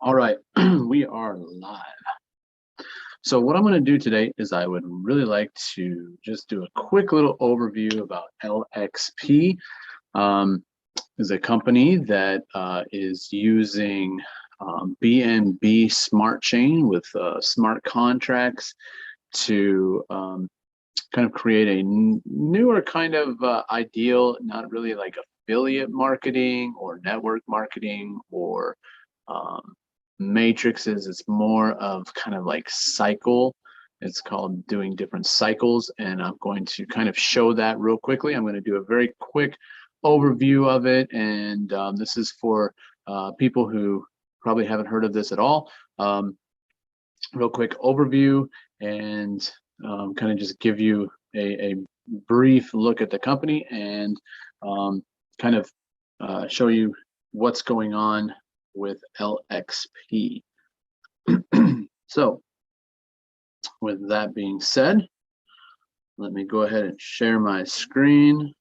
All right, we are live. So what I'm going to do today is I would really like to just do a quick little overview about LXP. Is a company that is using BNB smart chain with smart contracts to kind of create a newer kind of ideal, not really like affiliate marketing or network marketing or matrices. It's more of kind of like cycle. It's called doing different cycles, and I'm going to kind of show that real quickly. I'm going to do a very quick overview of it, and this is for people who probably haven't heard of this at all. Real quick overview, and kind of just give you a brief look at the company and kind of show you what's going on with LXP. So with that being said, let me go ahead and share my screen.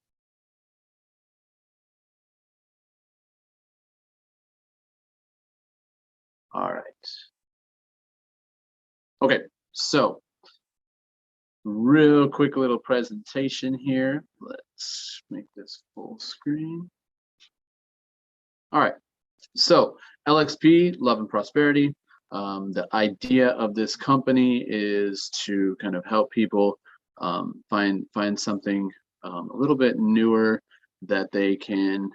All right. Okay, so real quick little presentation here. Let's make this full screen. All right, so LXP, Love and Prosperity. The idea of this company is to kind of help people find something a little bit newer that they can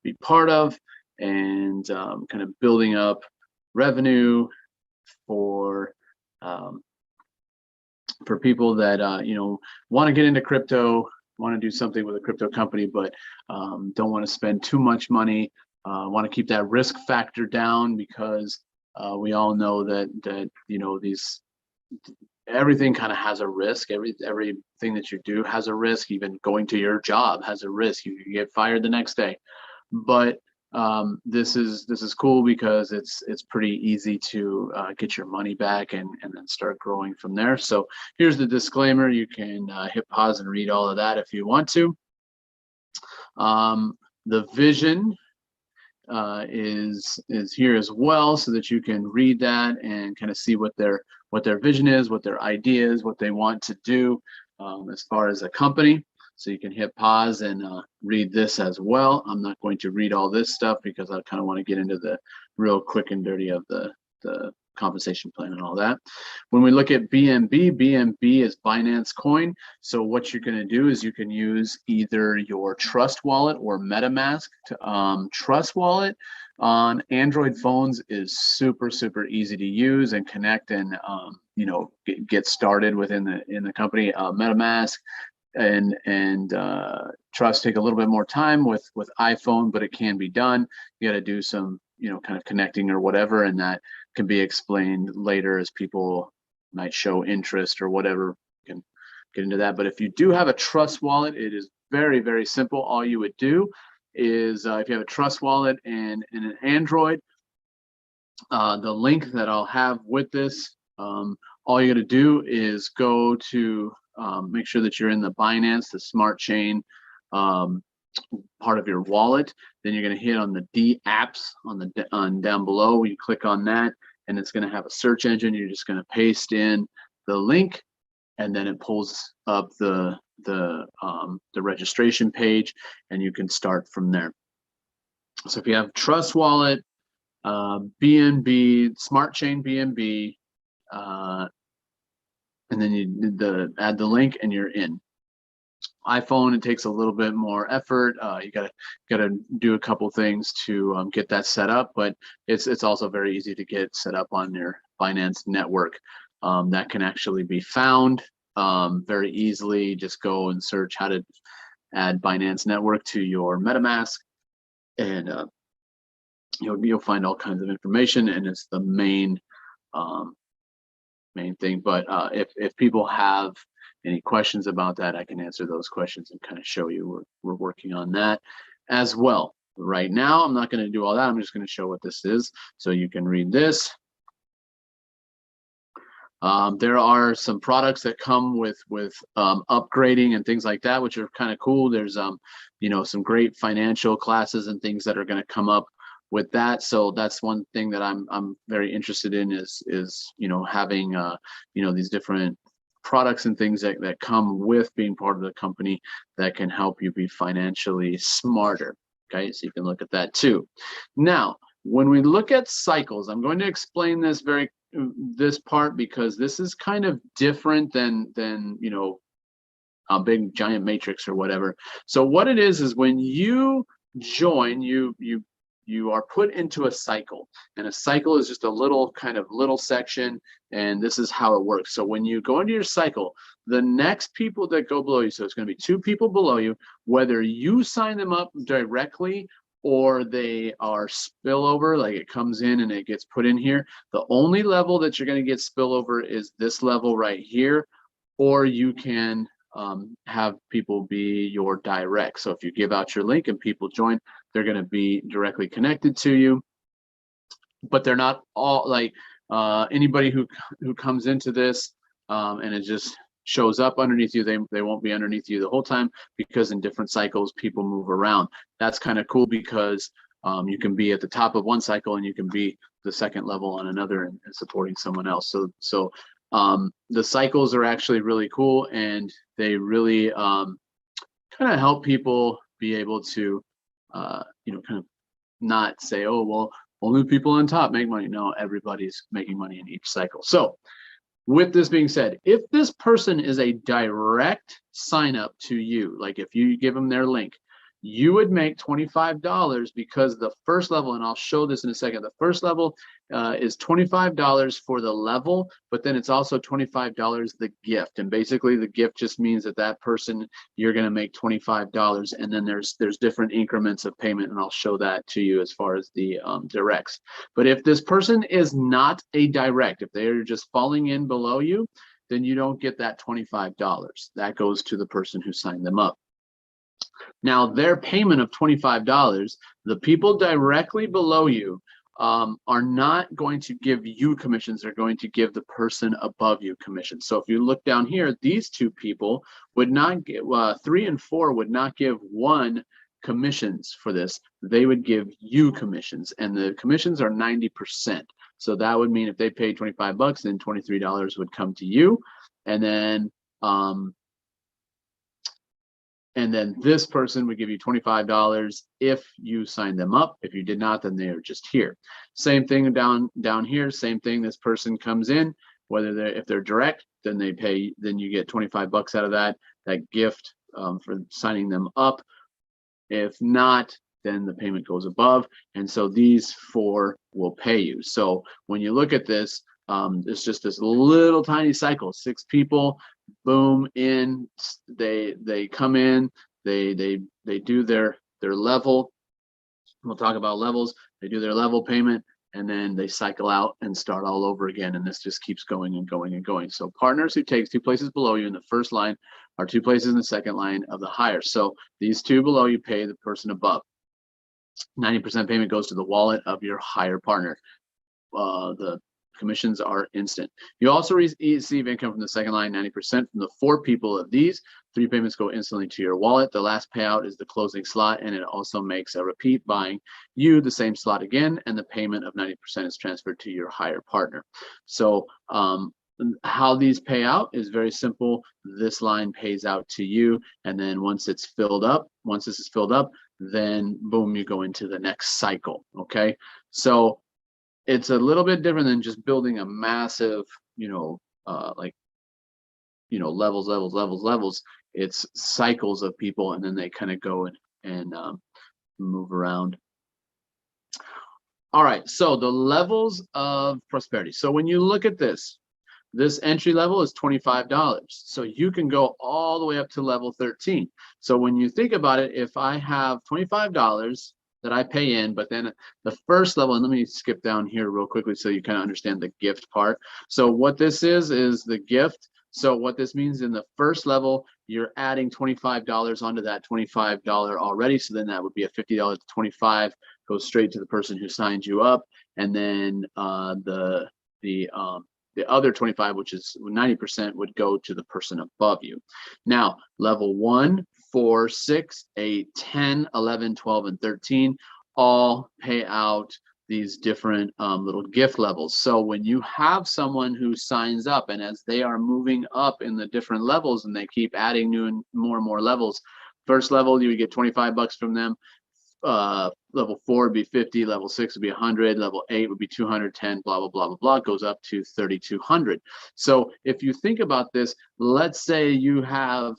be part of, and kind of building up revenue for people that want to get into crypto, want to do something with a crypto company, but don't want to spend too much money. Want to keep that risk factor down, because we all know that everything kind of has a risk. Everything that you do has a risk. Even going to your job has a risk. You can get fired the next day. But this is cool because it's pretty easy to get your money back and then start growing from there. So here's the disclaimer. You can hit pause and read all of that if you want to. The vision is here as well, so that you can read that and kind of see what their vision is, what their idea is, what they want to do as far as a company. So you can hit pause and read this as well. I'm not going to read all this stuff because I kind of want to get into the real quick and dirty of the compensation plan and all that. When we look at BNB is Binance Coin. So what you're going to do is you can use either your Trust Wallet or MetaMask. Trust Wallet on Android phones is super easy to use and connect and get started within the company. MetaMask and Trust take a little bit more time with iPhone, but it can be done. You got to do some kind of connecting or whatever, and that can be explained later as people might show interest or whatever. You can get into that. But if you do have a Trust Wallet, it is very simple. All you would do is if you have a Trust Wallet and an Android, the link that I'll have with this, all you got to do is go to make sure that you're in the Binance, the smart chain part of your wallet. Then you're going to hit on the D apps on down below. You click on that, and it's going to have a search engine. You're just going to paste in the link, and then it pulls up the registration page, and you can start from there. So if you have Trust Wallet, BNB, Smart Chain BNB, and then you add the link, and you're in. iPhone, it takes a little bit more effort. You gotta do a couple things to get that set up, but it's also very easy to get set up on your Binance network. That can actually be found very easily. Just go and search how to add Binance network to your MetaMask, and you'll find all kinds of information, and it's the main thing. But if people have any questions about that, I can answer those questions and kind of show you. We're working on that as well. Right now, I'm not going to do all that. I'm just going to show what this is, so you can read this. There are some products that come with upgrading and things like that, which are kind of cool. There's some great financial classes and things that are going to come up with that. So that's one thing that I'm very interested in is having these different products and things that come with being part of the company that can help you be financially smarter. Okay, so you can look at that too. Now, when we look at cycles, I'm going to explain this part because this is kind of different than a big giant matrix or whatever. So what it is when you join, you are put into a cycle, and a cycle is just a little section, and this is how it works. So when you go into your cycle, the next people that go below you, so it's going to be 2 people below you, whether you sign them up directly or they are spillover, like it comes in and it gets put in here. The only level that you're going to get spillover is this level right here, or you can have people be your direct. So if you give out your link and people join, they're going to be directly connected to you, but they're not all like anybody who comes into this and it just shows up underneath you, they won't be underneath you the whole time, because in different cycles people move around. That's kind of cool because you can be at the top of one cycle and you can be the second level on another and supporting someone else. So the cycles are actually really cool, and they really kind of help people be able to kind of not say, oh well, only people on top make money. No, everybody's making money in each cycle. So with this being said, if this person is a direct sign up to you, like if you give them their link, you would make $25 because the first level, and I'll show this in a second, the first level is $25 for the level, but then it's also $25 the gift. And basically the gift just means that person, you're going to make $25, and then there's different increments of payment, and I'll show that to you as far as the directs. But if this person is not a direct, if they are just falling in below you, then you don't get that $25. That goes to the person who signed them up. Now, their payment of $25, the people directly below you are not going to give you commissions. They're going to give the person above you commissions. So if you look down here, these 2 people would not give, 3 and 4 would not give 1 commissions for this. They would give you commissions, and the commissions are 90%. So that would mean if they paid $25, then $23 would come to you, and then this person would give you $25 if you signed them up. If you did not, then they are just here. Same thing down here, same thing. This person comes in, if they're direct, then you get $25 out of that gift for signing them up. If not, then the payment goes above, and so these 4 will pay you. So when you look at this, it's just this little tiny cycle. 6 people, boom, in. They come in. They do their level. We'll talk about levels. They do their level payment, and then they cycle out and start all over again. And this just keeps going and going and going. So partners who takes 2 places below you in the first line are 2 places in the second line of the higher. So these 2 below you pay the person above. 90% payment goes to the wallet of your higher partner. The commissions are instant. You also receive income from the second line, 90% from the 4 people of these. 3 payments go instantly to your wallet. The last payout is the closing slot, and it also makes a repeat buying you the same slot again, and the payment of 90% is transferred to your higher partner. So how these pay out is very simple. This line pays out to you, and then once this is filled up, then boom, you go into the next cycle. Okay, so it's a little bit different than just building a massive, levels. It's cycles of people, and then they kind of go and move around. All right, so the levels of prosperity. So when you look at this entry level is $25. So you can go all the way up to level 13. So when you think about it, if I have $25 that I pay in, but then the first level, and let me skip down here real quickly so you kind of understand the gift part. So what this is the gift. So what this means, in the first level, you're adding $25 onto that $25 already. So then that would be a $50 to $25 goes straight to the person who signed you up. And then the other 25, which is 90%, would go to the person above you. Now, level 1, 4, 6, 8, 10, 11, 12, and 13 all pay out these different little gift levels. So when you have someone who signs up, and as they are moving up in the different levels and they keep adding new and more levels, first level you would get 25 bucks from them. Level 4 would be 50, level 6 would be 100, level 8 would be 210, blah blah blah blah blah, goes up to 3,200. So if you think about this, let's say you have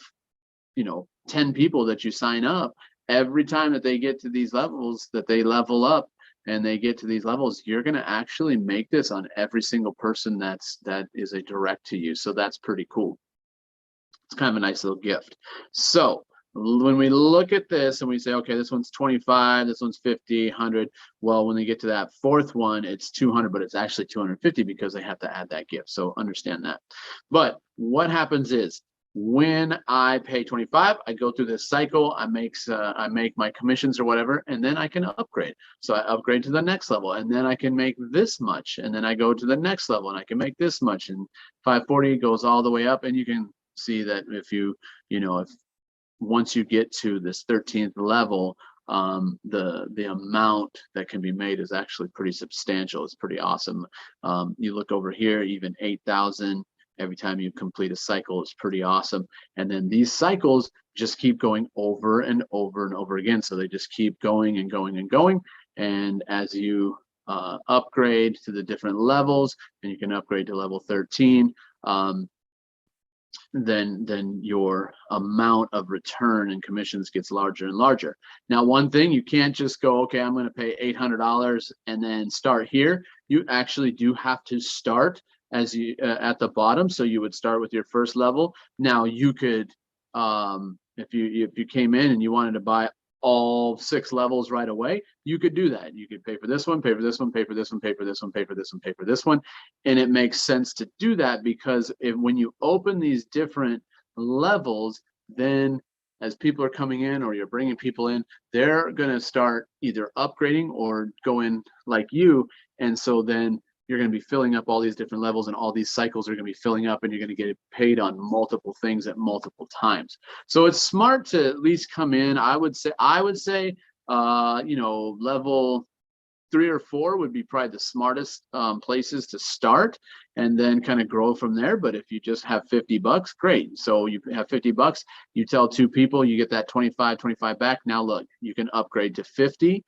10 people that you sign up. Every time that they get to these levels, that they level up and they get to these levels, you're going to actually make this on every single person that is a direct to you. So that's pretty cool. It's kind of a nice little gift. So when we look at this and we say, okay, this one's 25, this one's 50, 100. Well, when they get to that fourth one, it's 200, but it's actually 250 because they have to add that gift. So understand that. But what happens is, when I pay 25, I go through this cycle. I make my commissions or whatever, and then I can upgrade. So I upgrade to the next level, and then I can make this much, and then I go to the next level, and I can make this much, and 540 goes all the way up. And you can see that if if once you get to this 13th level, the amount that can be made is actually pretty substantial. It's pretty awesome. You look over here, even 8,000. Every time you complete a cycle is pretty awesome. And then these cycles just keep going over and over and over again. So they just keep going and going and going. And as you upgrade to the different levels, and you can upgrade to level 13, then your amount of return and commissions gets larger and larger. Now, one thing, you can't just go, okay, I'm going to pay $800 and then start here. You actually do have to start as you at the bottom. So you would start with your first level. Now you could, if you came in and you wanted to buy all 6 levels right away, you could do that. You could pay for this one, pay for this one, pay for this one, pay for this one, pay for this one, pay for this one. And it makes sense to do that because when you open these different levels, then as people are coming in or you're bringing people in, they're going to start either upgrading or going like you. And so then you're going to be filling up all these different levels, and all these cycles are going to be filling up, and you're going to get paid on multiple things at multiple times. So it's smart to at least come in. I would say, level 3 or 4 would be probably the smartest places to start, and then kind of grow from there. But if you just have 50 bucks, great. So you have 50 bucks, you tell 2 people, you get that 25 back. Now look, you can upgrade to 50.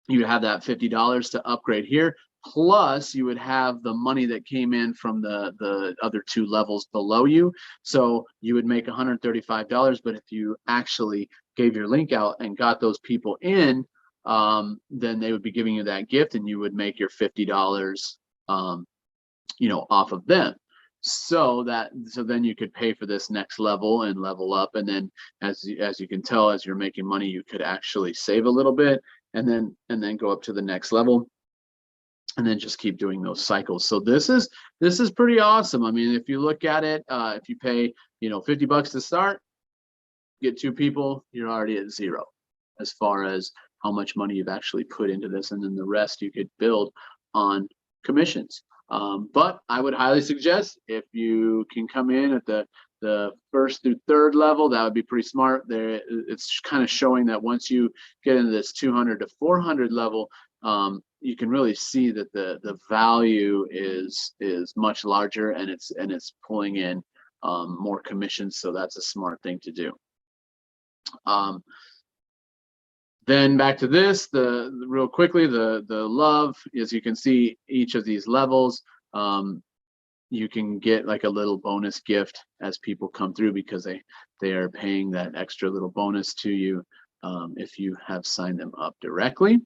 You have that $50 to upgrade here, plus you would have the money that came in from the other 2 levels below you. So you would make $135. But if you actually gave your link out and got those people in, then they would be giving you that gift, and you would make your $50 off of them. So then you could pay for this next level and level up. And then as you can tell, as you're making money, you could actually save a little bit, and then go up to the next level, and then just keep doing those cycles. So this is pretty awesome. I mean, if you look at it, if you pay 50 bucks to start, get 2 people, you're already at 0 as far as how much money you've actually put into this, and then the rest you could build on commissions. But I would highly suggest, if you can come in at the 1st through 3rd level, that would be pretty smart. There, it's kind of showing that once you get into this 200 to 400 level, you can really see that the value is much larger, and it's pulling in more commissions. So that's a smart thing to do. Then back to this, real quickly, the love, as you can see, each of these levels, you can get like a little bonus gift as people come through, because they are paying that extra little bonus to you if you have signed them up directly.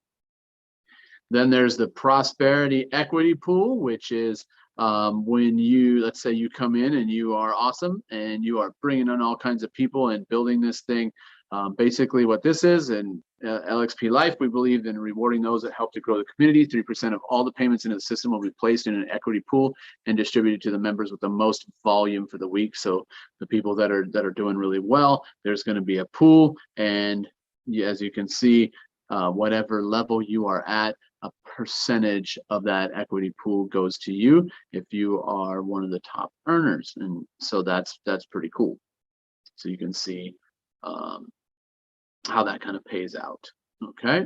Then there's the prosperity equity pool, which is when let's say you come in and you are awesome and you are bringing on all kinds of people and building this thing. Basically what this is, and LXP Life, we believe in rewarding those that help to grow the community. 3% of all the payments into the system will be placed in an equity pool and distributed to the members with the most volume for the week. So the people that are doing really well, there's going to be a pool, and as you can see, whatever level you are at, a percentage of that equity pool goes to you if you are one of the top earners. And so that's pretty cool. So you can see how that kind of pays out. Okay.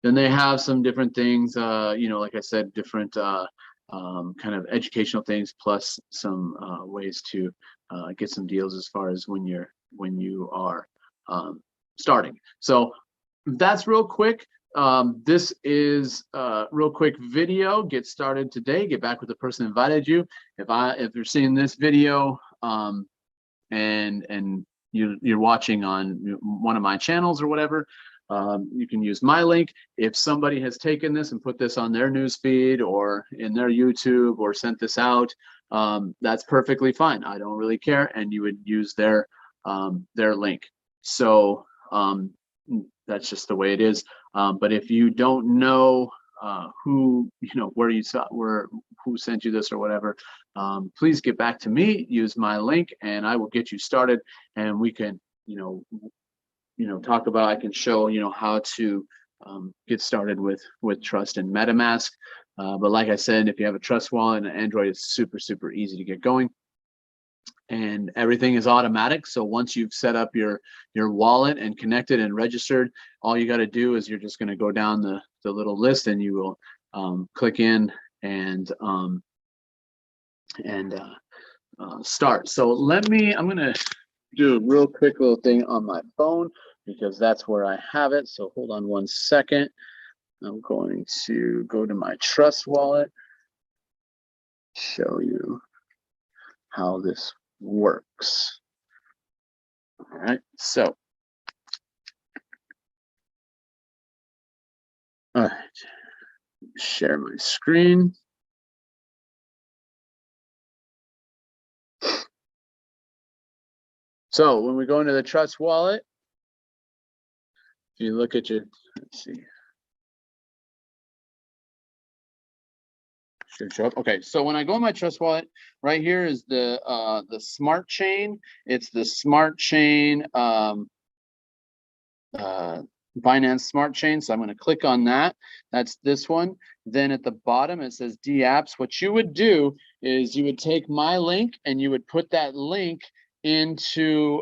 Then they have some different things, like I said, different kind of educational things, plus some ways to get some deals as far as when you are starting. So that's real quick. This is a real quick video. Get started today. Get back with the person who invited you. If you're seeing this video and you're watching on one of my channels or whatever, you can use my link. If somebody has taken this and put this on their news feed or in their YouTube or sent this out, that's perfectly fine. I don't really care, and you would use their link. So that's just the way it is. But if you don't know who who sent you this or whatever, please get back to me. Use my link, and I will get you started, and we can talk about. I can show how to get started with Trust and MetaMask. But like I said, if you have a Trust wallet and Android, it's super easy to get going. And everything is automatic. So once you've set up your wallet and connected and registered, all you got to do is you're just going to go down the little list, and you will click in and start. So I'm going to do a real quick little thing on my phone because that's where I have it. So hold on one second. I'm going to go to my Trust wallet, show you how this works. All right, so all right, share my screen. So when we go into the Trust wallet, if you look at let's see, should show up. Okay, so when I go in my Trust wallet, right here is the Smart Chain. It's the Smart Chain Binance Smart Chain. So I'm going to click on that. That's this one. Then at the bottom it says D-Apps. What you would do is you would take my link and you would put that link into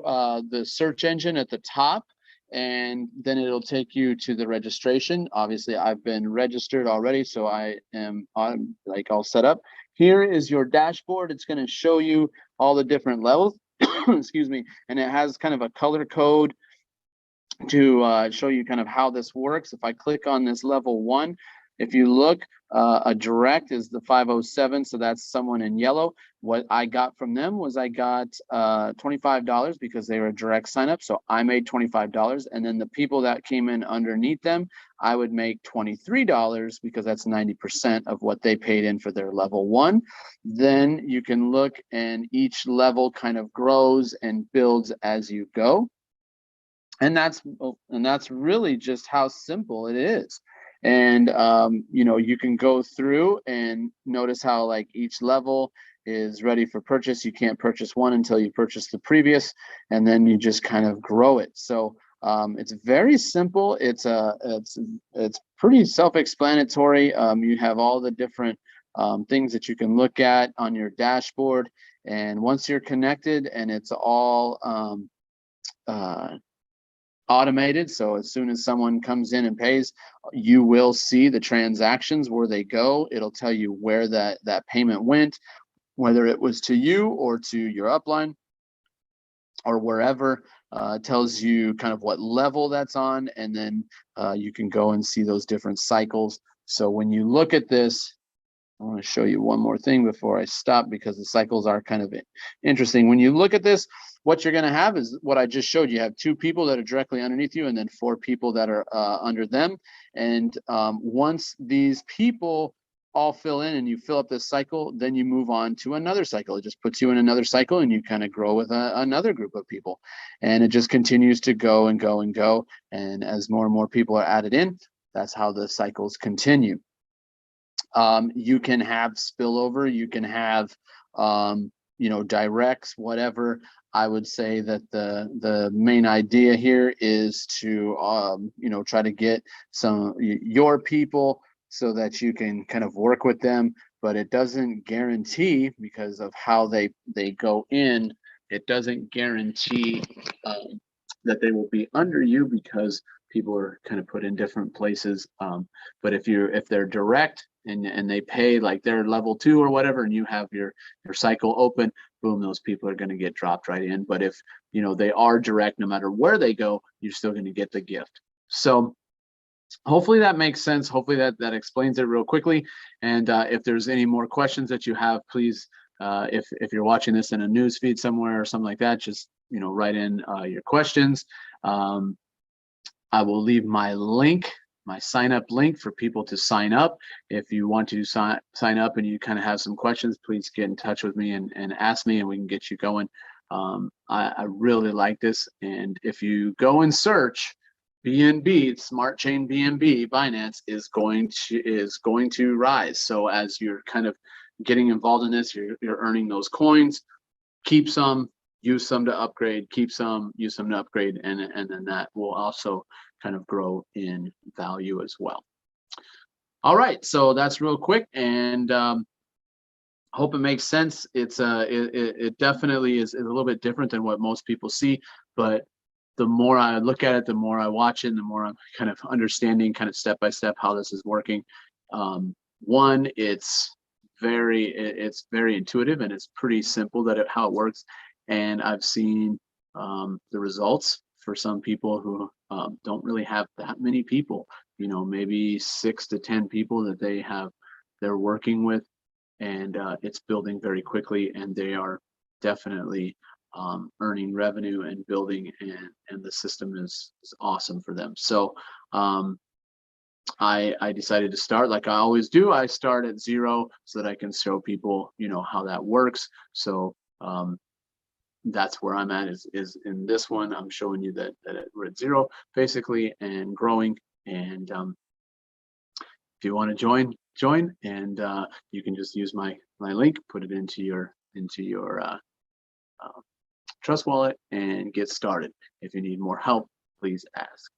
the search engine at the top, and then it'll take you to the registration. Obviously, I've been registered already, so I am all set up. Here is your dashboard. It's going to show you all the different levels. Excuse me. And it has kind of a color code to show you kind of how this works. If I click on this level 1, if you look, a direct is the 507, so that's someone in yellow. What I got from them was I got $25 because they were a direct sign up, so I made $25. And then the people that came in underneath them, I would make $23 because that's 90% of what they paid in for their level 1. Then you can look, and each level kind of grows and builds as you go. And that's really just how simple it is. And you can go through and notice how like each level is ready for purchase. You can't purchase one until you purchase the previous, and then you just kind of grow it. So it's very simple. It's pretty self-explanatory. You have all the different things that you can look at on your dashboard, and once you're connected and it's all automated, so as soon as someone comes in and pays, you will see the transactions where they go. It'll tell you where that payment went, whether it was to you or to your upline or wherever. It tells you kind of what level that's on, and then you can go and see those different cycles. So when you look at this, I want to show you one more thing before I stop, because the cycles are kind of interesting. When you look at this, what you're going to have is what I just showed you. You have 2 people that are directly underneath you, and then 4 people that are under them. And once these people all fill in and you fill up this cycle, then you move on to another cycle. It just puts you in another cycle, and you kind of grow with another group of people. And it just continues to go and go and go. And as more and more people are added in, that's how the cycles continue. You can have spillover, you can have directs, whatever. I would say that the main idea here is to try to get your people so that you can kind of work with them, but it doesn't guarantee, because of how they go in, it doesn't guarantee that they will be under you, because people are kind of put in different places. But if they're direct and they pay like they're level 2 or whatever, and you have your cycle open, boom, those people are going to get dropped right in. But if they are direct, no matter where they go, you're still going to get the gift. So hopefully that makes sense. Hopefully that explains it real quickly. And if there's any more questions that you have, please, if you're watching this in a news feed somewhere or something like that, just write in your questions. I will leave my link, my sign up link for people to sign up. If you want to sign up and you kind of have some questions, please get in touch with me and ask me, and we can get you going. I really like this. And if you go and search BNB, Smart Chain BNB, Binance is going to rise. So as you're kind of getting involved in this, you're earning those coins. Keep some, use some to upgrade, keep some, use some to upgrade, and then that will also kind of grow in value as well. All right, so that's real quick, and hope it makes sense. It definitely is a little bit different than what most people see, but the more I look at it, the more I watch it, and the more I'm kind of understanding kind of step by step how this is working. One, it's very intuitive, and it's pretty simple how it works. And I've seen the results for some people who don't really have that many people, maybe 6 to 10 people that they're working with, and it's building very quickly, and they are definitely earning revenue and building, and the system is awesome for them. So I decided to start like I always do. I start at 0 so that I can show people how that works. So that's where I'm at, is in this one. I'm showing you that we're at 0 basically and growing. And if you want to join, and you can just use my link, put it into your Trust Wallet, and get started. If you need more help, please ask.